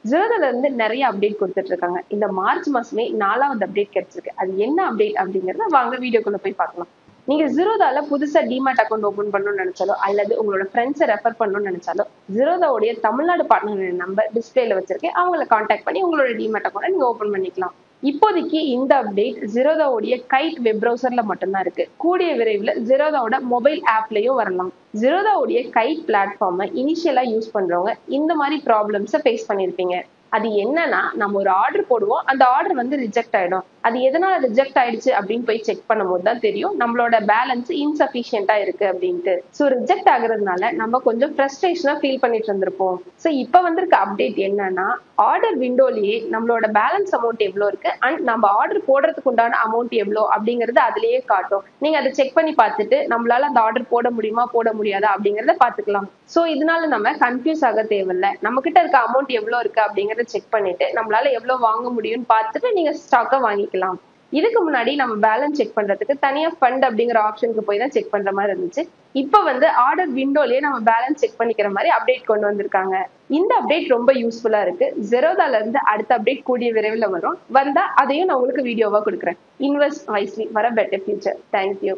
ஜீரோதால இருந்து நிறைய அப்டேட் கொடுத்துட்டு இருக்காங்க. இந்த மார்ச் மாசமே 4வது அப்டேட் கிடைச்சிருக்கு. அது என்ன அப்டேட் அப்படிங்கறத வாங்க வீடியோக்குள்ள போய் பார்க்கலாம். நீங்க ஜீரோதால புதுசா டிமேட் அக்கௌண்ட் ஓபன் பண்ணணும்னு நினைச்சாலோ அல்லது உங்களோட ஃப்ரெண்ட்ஸை ரெஃபர் பண்ணணும்னு நினைச்சாலோ ஜீரோதாவுடைய தமிழ்நாடு பார்ட்னர் நம்பர் டிஸ்பிளேல வச்சிருக்கேன். அவங்களை கான்டாக்ட் பண்ணி உங்களோட டிமேட் அக்கௌண்ட் நீங்க ஓபன் பண்ணிக்கலாம். இப்போதைக்கு இந்த அப்டேட் ஜீரோதாவுடைய கைட் வெப் ப்ரௌசர்ல மட்டும்தான் இருக்கு. கூடிய விரைவில் ஜீரோதாவோட மொபைல் ஆப்லயும் வரலாம். ஜீரோதாவுடைய கைட் பிளாட்ஃபார்மை இனிஷியலா யூஸ் பண்றவங்க இந்த மாதிரி ப்ராப்ளம்ஸை ஃபேஸ் பண்ணிருப்பீங்க. அது என்னன்னா, நம்ம ஒரு ஆர்டர் போடுவோம், அந்த ஆர்டர் வந்து ரிஜெக்ட் ஆயிடும். அது எதனால ரிஜெக்ட் ஆயிடுச்சு அப்படின்னு போய் செக் பண்ணும்போது தான் தெரியும் நம்மளோட பேலன்ஸ் இன்சபிஷியன்டா இருக்கு அப்படின்ட்டு. ஸோ ரிஜெக்ட் ஆகுறதுனால நம்ம கொஞ்சம் ஃப்ரஸ்ட்ரேஷனா ஃபீல் பண்ணிட்டு இருந்திருப்போம். ஸோ இப்போ வந்திருக்க அப்டேட் என்னன்னா, ஆர்டர் விண்டோலயே நம்மளோட பேலன்ஸ் அமௌண்ட் எவ்வளோ இருக்கு அண்ட் நம்ம ஆர்டர் போடுறதுக்கு உண்டான அமௌண்ட் எவ்வளோ அப்படிங்கறது அதுலயே காட்டும். நீங்க அதை செக் பண்ணி பார்த்துட்டு நம்மளால அந்த ஆர்டர் போட முடியுமா போட முடியாதா அப்படிங்கறத பாத்துக்கலாம். ஸோ இதனால நம்ம கன்ஃபியூஸ் ஆக தேவையில்லை. நம்ம கிட்ட இருக்க அமௌண்ட் எவ்வளோ இருக்கு அப்படிங்கறத செக் பண்ணிட்டு நம்மளால எவ்வளவு வாங்க முடியும்னு பார்த்துட்டு நீங்க ஸ்டாக்கை வாங்கிக்கலாம். இதுக்கு முன்னாடி நம்ம பேலன்ஸ் செக் பண்றதுக்கு தனியா ஃபண்ட் அப்படிங்கிற ஆப்ஷனுக்கு போய் தான் செக் பண்ற மாதிரி இருந்துச்சு. இப்ப வந்து ஆர்டர் விண்டோலயே நம்ம பேலன்ஸ் செக் பண்ணிக்கிற மாதிரி அப்டேட் கொண்டு வந்திருக்காங்க. இந்த அப்டேட் ரொம்ப யூஸ்ஃபுல்லா இருக்கு. ஜீரோதால இருந்து அடுத்த அப்டேட் கூடிய விரைவில் வந்தா அதையும் நான் உங்களுக்கு வீடியோவா கொடுக்குறேன். Invest wisely for a better future. Thank you.